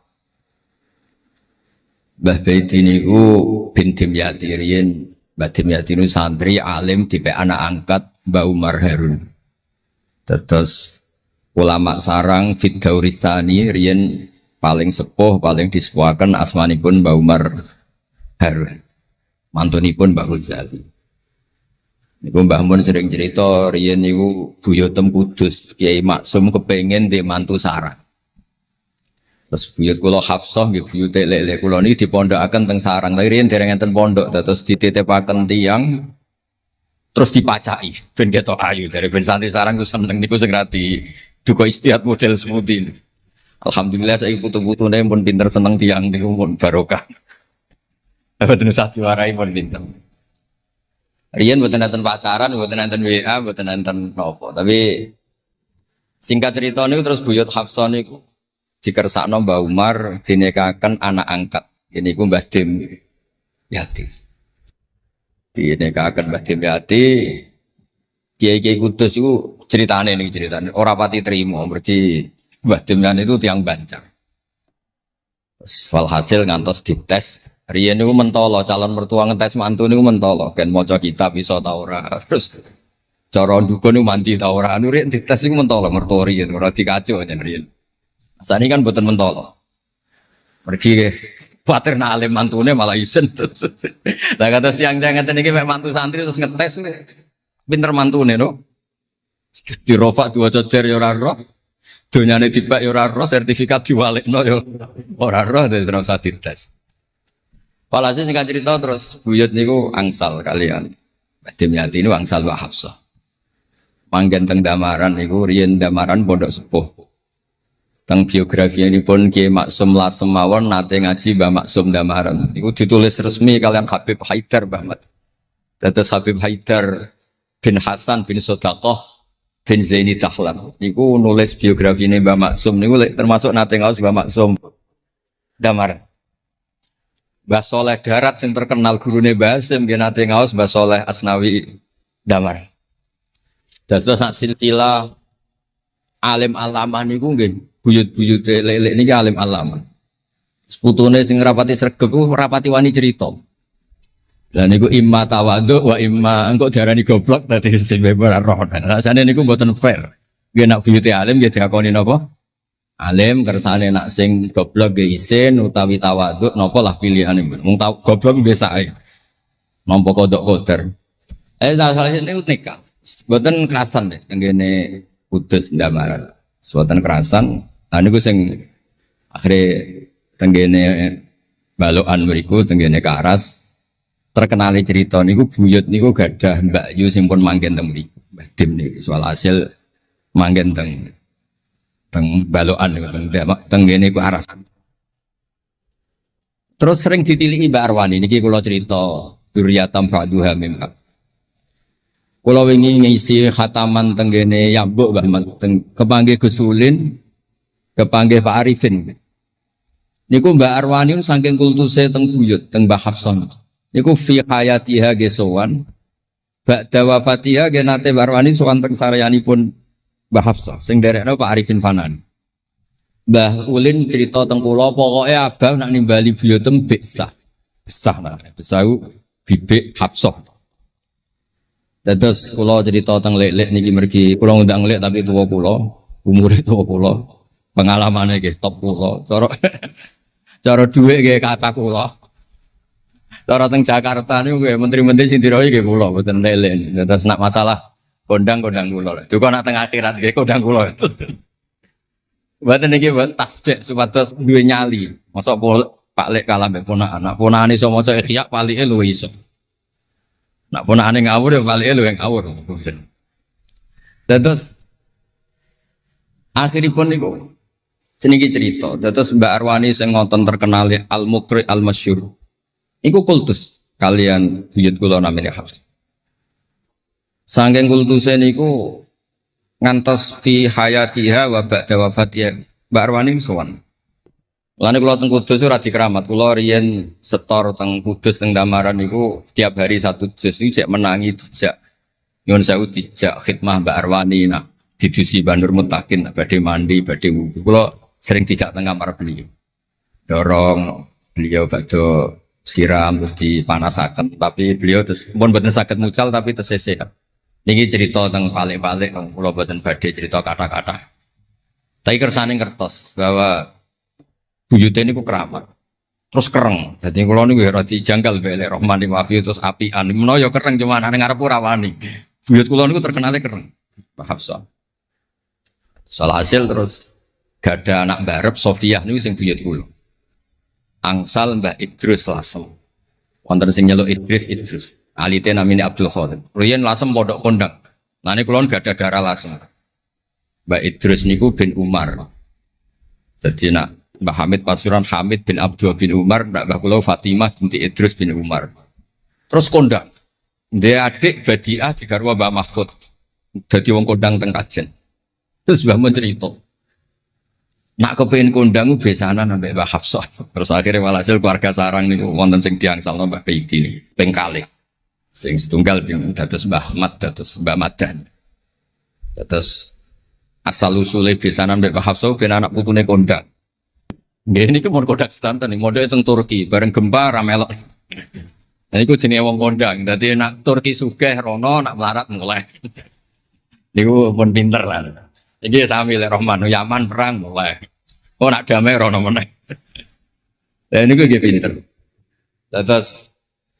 Mbah Baidi niku bin Dimyati riyen, Mbah Dimyati niku santri alim dipe anak angkat Mbah Umar Harun. Terus ulama sarang Fiddaurisani riyen paling sepuh, paling disepuhaken asmanipun Mbah Umar Harun. Mantunipun Mbah Ghazali. Niku Mbah Mun sering cerita riyen niku buyutem Kudus Kiai Maksum kepengin di mantu sarang. Terus buyut kula Hafsah nggih buyut lek-lek kula niki dipondokaken teng sarang. Tapi riyen dereng enten pondok terus dititipaken tiyang terus dipacaki ben ketok ayu dari ben santri sarang ku seneng niku sing rati duka istiad model semudi. Alhamdulillah saiki putu-putune pun pinter seneng tiyang niku pun barokah. Mboten usah diwarai pun pinter. Riyen mboten enten pacaran, mboten enten WA, mboten enten napa. Tapi singkat cerita niku terus buyut Hafsah niku dikersakno Mbah Umar dinikahaken anak angkat. Ini ku Mbah Dim Yati. Dinikahaken Mbah Dim Yati. Kiai-kiai Kudus itu ceritane nih ceritane. Ora pati trimo mergi Mbah Dim Yati itu tiang Banjar. Walhasil ngantos dites. Riyen niku mentolo calon mertua ngetes mantu niku mentolo. Kan maca kitab iso ta ora. Terus cara ndukun niku mandi ta ora. Anu riyen dites niku mentolo mertua riyen ora dikaco jan riyen. Asane kan mboten mentolo. Pergi khawatir nak alim mantune malah isen. Lah kata tiang-tiang ngeten iki mek mantu santri terus ngetes pinter mantune no. Di rofa dua cocer ya ora roh. Donyane dibak ya ora roh, sertifikat diwalekno ya ora roh terus ora usah dites. Walhasil singkat cerita terus buyut niku angsal kalian. Badhe Yati niku angsal Mbak Hafsah. Manggen teng Damaran niku riyen Damaran pondok sepuh. Teng biografi ini pun Kiai Maksum Lasem mawon nate ngaji Mbah Maksum Damaran. Iku ditulis resmi kalian Habib Haidar Bahmat. Dados Habib Haidar bin Hasan bin Sodaqoh bin Zaini Dahlan. Iku nulis biografi ini Mbah Maksum. Niku termasuk nate ngaos Mbah Maksum Damaran. Mbah Soleh Darat yang terkenal gurune Mbah Hasim nggih nate ngaos Mbah Soleh Asnawi Damaran. Dados sak silsilah alim alamah niku nggih. Buyut-buyute lelek niki alim alam. Seputune sing rapati sregep ku rapati wani cerita. Lah niku imma tawadhu wa imma engko diarani goblok dadi sing ora roh. Rasane niku mboten fair. Nggih nak buyute alim nggih diakoni napa? Alim kersane nak sing goblok nggih isin utawi tawadhu napa lah pilihane. Wong goblok biasa ae. Nampa kodok koder. Salah niku nikah. Mboten kerasan deh ngene Kudus Damaran. Mboten kerasan. Niku sing akhire tenggene balokan mriku tenggene Karas terkenali cerita niku buyut niku gadah Mbak Yu sing pun manggen teng mriku. Mbah Dim niku soal hasil manggen teng balokan niku tenggene Karas. Terus sering ditilihi Mbak Arwani niki kula cerita Duriyatam Ba'duha mimma. Kula wingi ngisi khataman tenggene Yambuk Mbah kepanggih Gusulin kepanggih Pak Arifin. Niku Mbak Arwani saking kultuse teng buyut teng Mbah Hafsah. Niku fi hayatiha gesowan. Ba'da wafatiha genate Mbak Arwani sowan teng saryanipun Mbah Hafsah sing derekno Pak Arifin Fanan. Mbah Ulin cerita teng kula pokoke abah nak nimbali buyutem besah. Besah lah. Besau bibik Hafsah. Terus kula cerita teng lek-lek niki mergi kula ngundang lek tapi tuwa kula, umure tuwa kula. Pengalamane nggih top kula. Cara dhuwit nggih kata kula. Cara teng Jakarta niku nggih menteri-menteri sing dirohi nggih kula mboten lele. Terus nak masalah kondang-kondang kula. Duka nak teng akhirat nggih kondang kula. Mboten niki mboten tasjek supados duwe nyali. Mosok Pak Lek kalah mbek ponakan. Nak ponakan iso maca Ikhya palike luwih iso. Nak ponakane ngawur ya palike luwih ngawur. Terus akhiripun niku seniki cerita, terus Mbak Arwani sing ngonton terkenal Al-Muqri Al-Masyhur. Iku kultus kalian buyut kula namine Hafs. Saking kultuse niku ngantos fi hayatiha wa ba'da wafatiha Mbak Arwani sowan. Lane kula teng Kudus ora dikeramat, kula riyen setor teng Kudus teng Damaran niku setiap hari satu juz iki cek menangi dijak. Nyuwun sewu dijak khidmah Mbak Arwani nak didusi Bandur Mutakin badhe mandi badhe wudu. Kula sering dijak teng kamar beliau. Dorong beliau badhe siram terus dipanasaken tapi beliau terus pun boten saged mucal tapi tesese. Niki cerita teng palik-palik kula boten badhe cerita kata-kata. Tapi kersane ngertos bahwa buyute niku keramat. Terus kereng. Dadi kula niku ora dijanggal mbek Rahmani Wafi terus apian. Menawa ya kereng cuma nang ngarep ora wani. Buyut kula niku terkenale kereng. Pak Hafsah. Salhasil terus gada anak barep Sofiah niku sing buyut kula. Angsal Mbah Idrus Lasem. Wonten sing nyeluk Idrus. Alite namine Abdul Khadir. Riyen Lasem pondok kondang. Lane kula gada darah Lasem. Mbah Idrus niku bin Umar. Jadi nak Mbah Hamid Pasuruan Hamid bin Abdul bin Umar, Mbah kula Fatimah binti Idrus bin Umar. Terus kondang. Ndek adik Badiah digarwa Mbah Mahfud. Dadi wong kondang teng Kajen. Terus Mbah mun cerita. Nak kepengin kondang ku besanan ambek Mbah Hafsah. Terus akhirnya walhasil keluarga sarang niku wonten sing diangsalno Mbah Baidi ping kalih. Sing setunggal sing dados Mbah Ahmad dados Mbah Madan. Terus asal usule besanan ambek Mbah Hafsah ben anak putune kondang. Nggih niki mon kondang sedanten ning mondhoke teng Turki bareng gempa ra melok. Nah iku jenenge wong kondang. Dadi nak Turki sugih rono nak melarat mulai. Niku pun pinter lah. Iki sami lek Rahman Yaman perang mulai. Oh nak damai rono meneh. Dan ini gue pinter. Terus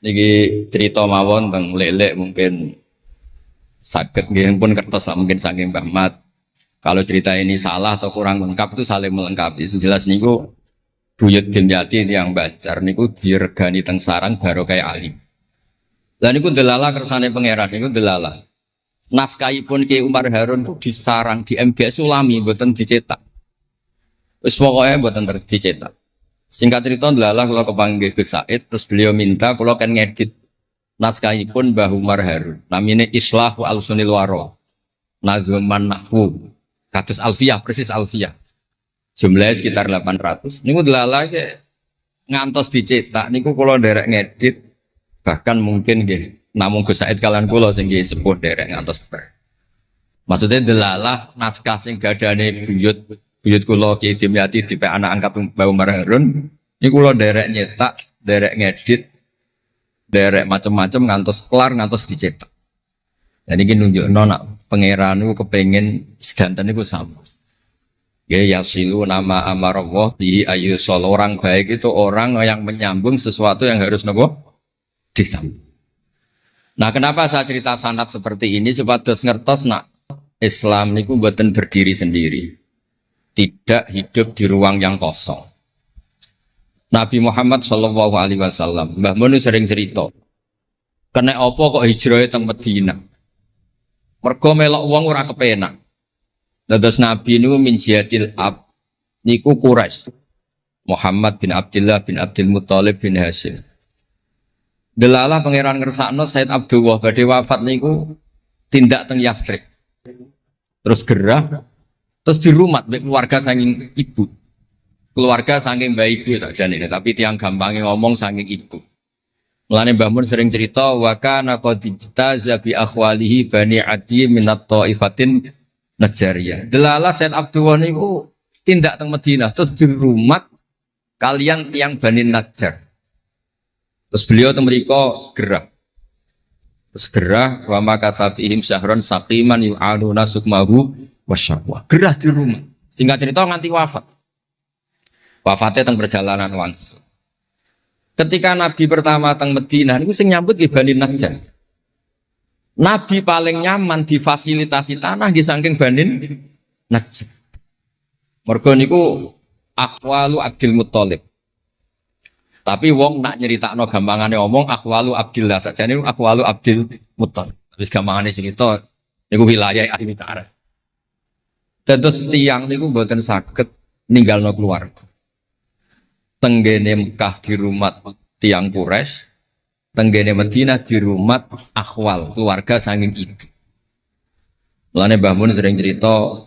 niki cerita mawon tentang lelek mungkin sakit nggih pun kertas lah mungkin saking Mbah Mat. Kalau cerita ini salah atau kurang lengkap itu saling melengkapi. Jelas niku Buyut Dimyati yang Banjar niku diregani teng sarang baru kayak alim. Lah niku delala kersane pangeran niku delala. Naskahipun Ki Umar Harun itu disarang di MGS Sulami mboten dicetak. Wis pokoke mboten dicetak. Singkat cerita delala kula kepanggih Gus Said terus beliau minta kula kan ngedit naskahipun Mbah Umar Harun. Namine Islahu Al-Sunil Waro. Nazman Nahwu. Kados Alfiyah persis Alfiyah. Jumlahnya sekitar 800. Niku delala ke ngantos dicetak niku kula nderek ngedit bahkan mungkin nggih namung Gus Said kalian kula sing nggih sepuh nderek ngantos ber. Maksudnya delalah naskah sing gadane buyut kula Ki Dimyati dipe anak angkat Mbah Umar Harun niku kula nderek nyetak, nderek ngedit, nderek macam-macam ngantos kelar ngantos dicetak. Dan iki nunjukno nak pangeran niku kepengin sedanten niku sama. Ya yasilu nama amarallah bihi ayyusol. Orang baik itu orang yang menyambung sesuatu yang harus nopo disambung. Nah, kenapa saya cerita sanad seperti ini supados ngertos nak Islam niku mboten berdiri sendiri. Tidak hidup di ruang yang kosong. Nabi Muhammad sallallahu alaihi wasallam, Mbah Mun sering cerita. Kena apa kok hijrah teng Madinah? Mergo melok wong ora kepenak. Dados Nabi niku min jihadil ab niku Quraisy. Muhammad bin Abdullah bin Abdul Muthalib bin Hashim. Delalah pangeran ngersakno Said Abdullah badhe wafat niku tindak teng Yathrib. Terus gerah terus dirumat mbek keluarga saking ibu. Keluarga saking mbah ibu sakjane tapi tiang gampangnya ngomong saking ibu. Mulane Mbah Mun sering cerita wa kana qad ijtaza bi akhwalihi bani Adi minat taifatin Najariyah. Delalah Said Abdullah niku tindak teng Madinah terus dirumat kalian tiang Bani Najjar. Terus beliau teng mriku gerah. Terus gerah wa makatha fihim syahron saqiman yu'aluna sukmahu wasyaqwa. Gerah di rumah. Singkat cerita nganti wafat. Wafatnya teng perjalanan wangsul. Ketika Nabi pertama teng Madinah niku sing nyambut nggih Bani Najjar. Nabi paling nyaman difasilitasi tanah di saking Banin Najjar. Mergo niku akhwalu Abdul Muthalib. Tapi wong nak nyeritakno gampangane omong akhwalu Abdillah sakjane akhwalu Abdul Muthalib. Wis gampangane cerita niku wilayah ahli ta'arif. Dados tiyang niku mboten saged ninggalno keluarga. Tenggene Mekah di rumah tiyang Quraisy. Tenggene Madinah di rumah akhwal keluarga saking ibu. Mulane Mbah Mun sering cerita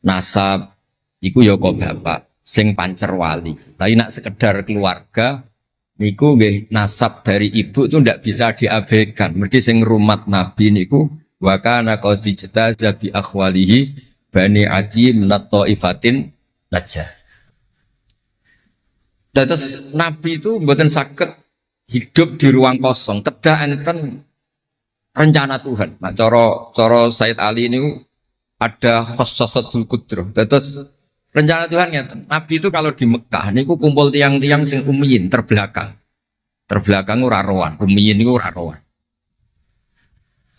nasab iku ya kok bapak sing pancer wali. Tapi nak sekedar keluarga niku nggih nasab dari ibu itu ndak bisa diabaikan. Mergi sing rumat Nabi niku wa kana qad ijtaza bi akhwalihi bani Adi minat taifatin Najjar. Terus Nabi itu mboten saged hidup di ruang kosong, kedah enten rencana Tuhan. Nah, coro Said Ali ini ada khossasatul qudrah. Terus rencana Tuhan ngeten. Nabi itu kalau di Mekah niku kumpul tiang-tiang sing ummiyin terbelakang. Terbelakang ora rowan, ummiyin niku ora rowan.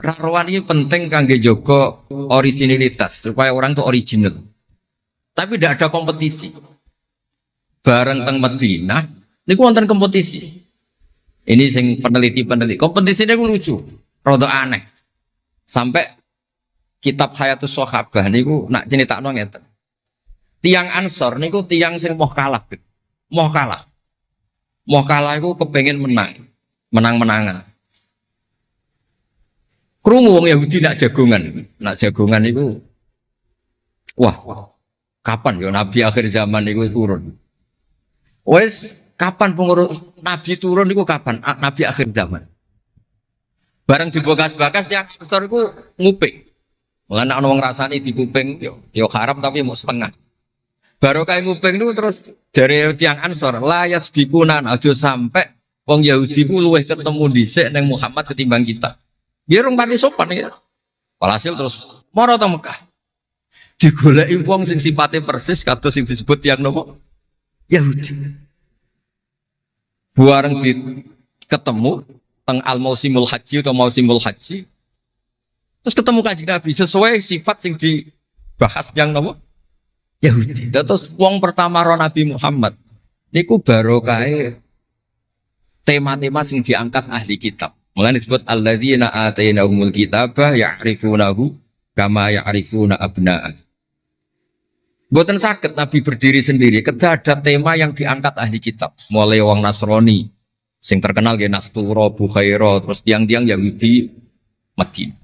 Rarowan ini penting kangge jaga originalitas supaya orang itu original. Tapi tidak ada kompetisi. Bareng teng Madinah niku wonten kompetisi. Ini sing peneliti kompetisinya ku lucu, rada aneh. Sampai kitab Hayatus Sahabah niku nak ceritakno ngeten. Tiang Ansor niku tiang sing moh kalah. Moh kalah iku kepengin menang-menangan. Krungu wong Yahudi nak jagongan niku wah, kapan ya Nabi akhir zaman niku turun. Wes kapan pengurus Nabi turun itu kapan? Nabi akhir zaman. Bareng dibakas-bakas tiang Ansor itu nguping. Mulane ana wong rasane dikuping yo haram tapi mau setengah. Baru kayak nguping itu terus jare tiang Ansor la yasbiqunan aja sampai wong Yahudi ku luweh ketemu dhisik ning Muhammad ketimbang kita. Dia rong pati sopan ya. Walhasil terus mara teng Mekah. Digoleki wong sing sifate persis kados sing disebut tiang nopo? Yahudi. Buareng di ketemu teng al mausimul haji atau mausimul haji. Terus ketemu Kanjeng Nabi sesuai sifat sing dibahas yang nopo Yahudi. Terus wong pertama ro Nabi Muhammad niku barokahe tema-tema sing diangkat ahli kitab. Mulane disebut alladzina atainahumul kitaba ya'rifunahu kama ya'rifuna abna'ah. Mboten saged Nabi berdiri sendiri, ketika ada tema yang diangkat ahli kitab, mulai wong Nasrani, sing terkenal ya Nastura, Bukhaira, terus tiang-tiang Yahudi Madinah.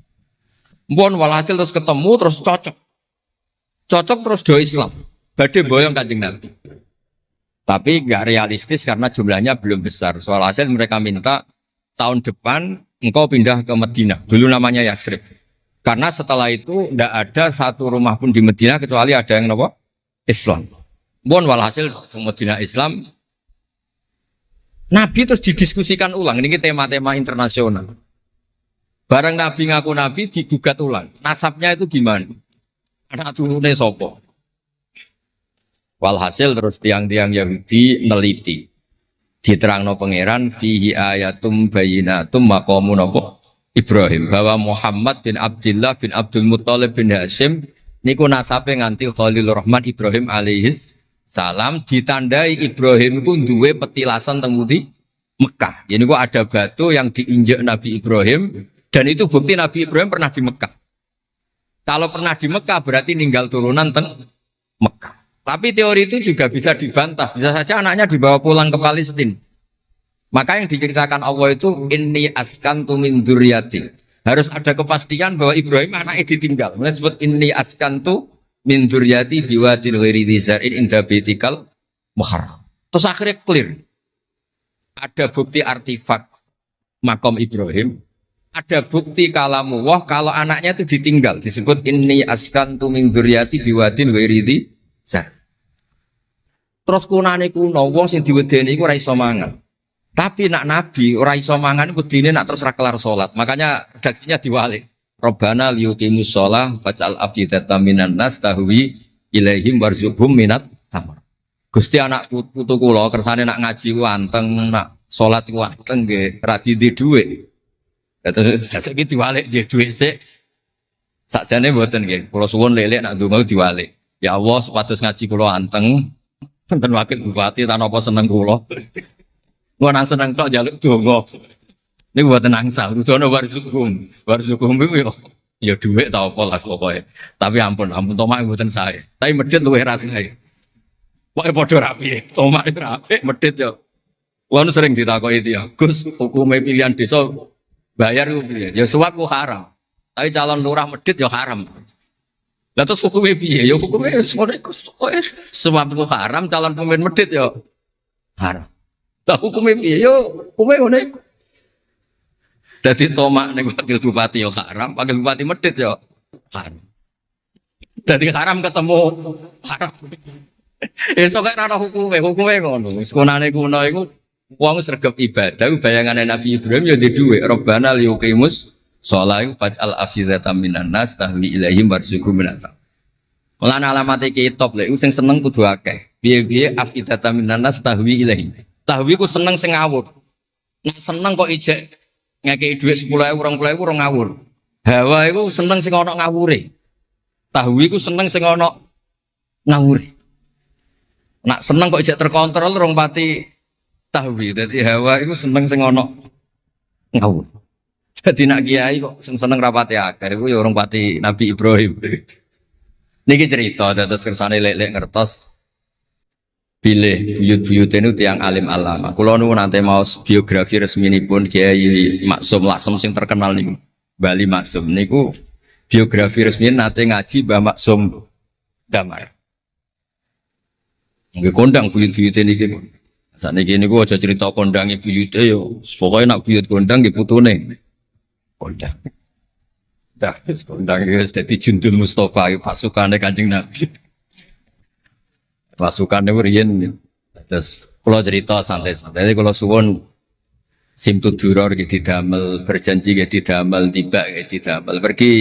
Mbon walhasil terus ketemu terus cocok terus do Islam. Badhe boyong Kanjeng Nabi. Tapi nggak realistis karena jumlahnya belum besar. Soal hasil mereka minta tahun depan engkau pindah ke Madinah. Dulu namanya Yasrib. Karena setelah itu tidak ada satu rumah pun di Madinah kecuali ada yang apa? Islam. Bon walhasil Madinah Islam. Nabi terus didiskusikan ulang. Ini tema-tema internasional. Barang Nabi ngaku Nabi digugat ulang. Nasabnya itu gimana? Anak turunnya sopo. Walhasil terus tiang-tiang Yahudi neliti. Diterangno pangeran fihi ayatum bayinatum maqamun apa? Ibrahim, bahwa Muhammad bin Abdullah bin Abdul Muttalib bin Hashim niku nasabe nganti Khalilur Rahman Ibrahim alaihis salam, ditandai Ibrahim itu duwe petilasan teng pundi Mekah. Ya niku ada batu yang diinjak Nabi Ibrahim dan itu bukti Nabi Ibrahim pernah di Mekah. Kalau pernah di Mekah berarti ninggal turunan teng Mekah. Tapi teori itu juga bisa dibantah. Bisa saja anaknya dibawa pulang ke Palestina. Maka yang diceritakan Allah itu inni askantu min dzurriyyati. Harus ada kepastian bahwa Ibrahim anaknya ditinggal. Mulai disebut inni askantu min dzurriyyati biwadin ghairi dzar'in inda baitikal muharram. Terus akhirnya clear. Ada bukti artefak makam Ibrahim. Ada bukti kalamullah kalau anaknya itu ditinggal. Disebut inni askantu min dzurriyyati biwadin ghairi dzar'. Terus kunane kuno wong sing diwedeni iku ora iso mangan. Tapi nak Nabi ora iso mangan wedine nak terus ra kelar salat. Makanya redaksinya diwalik. Rabbana liyuqimus shalah faj'al afidatan minan nas tahwi ilaihim warzuqhum minat tamar. Gusti anak putu kula kersane nak ngaji ku anteng, nak salat ku anteng nggih ra di dhuwit. Terus saiki diwalik nggih dhuwit sik. Sakjane mboten nggih. Kula suwun lelek nak ndonga diwalik. Ya Allah supados ngaji kula anteng. Wonten wakil bupati ta napa seneng kula. Gua nang seneng tok njaluk donga. Niku mboten angsal, dudono warzuqhum. Warzuqhum iku ya dhuwit ta apa lah pokoke. Tapi ampun tomak mboten sae. Tapi medhit luwih rasane. Pokoke padha rapi. Tomak itu rapi, medhit yo. Kuwi sering ditakoki dia, Gus, hukume pilihan desa bayar ku piye? Ya suap ku haram. Tapi calon lurah medhit ya haram. Lah terus hukume piye? Ya hukume ngono iku. Suap ku haram, calon pemimpin medhit ya haram. Lah hukume piye? Yo hukume ngono iku. Dadi tomak ning wakil bupati yo haram, wakil bupati medhit yo haram. Dadi haram ketemu haram. Esuk kok ora hukume ngono. Wis konane kuno iku wong sregep ibadah bayangane Nabi Ibrahim yo di dhuwit. Rabbana liyuqimus shalah faj'al afidatan minan nas tahwi ilaihim warzuqhum minat. Lan alamate kitab lek sing seneng kudu akeh. Piye-piye afidatan minan nas tahwi ilaihim. Tahwi ku seneng sing ngawur. Nek seneng kok ijek ngekeki dhuwit 10.000 20.000 ora ngawur. Hawa iku seneng sing ana ngawure. Tahwi ku seneng sing ana ngawure. Nak seneng kok ijek terkontrol rong pati tahwi. Dadi hawa iku seneng sing ana ngawur. Jadi nak kiai kok seneng rapati akeh iku ya orang pati Nabi Ibrahim. Niki cerita terus kersane lek-lek ngertos pilih buyut-buyut itu tiang alim alama. Kulo nu nanti mau biografi resmi ini pun Kiai Maksum Laksem sing terkenal nih Bali Maksum. Niku biografi resmi nanti ngaji Mbah Maksum Damar. Nggih kondang buyut-buyut ini gitu. Saat ini gua aja cerita kondangi buyutnya yo. Pokoknya nak buyut kondang gitu putune. Kondang. Dah kondang itu jadi Jundul Mustafa pasukannya Kanjeng Nabi. Pasukannya riyen terus kalau cerita santai-santai kalau suwon simtud duror gitu damel berjanji gitu damel tiba gitu damel pergi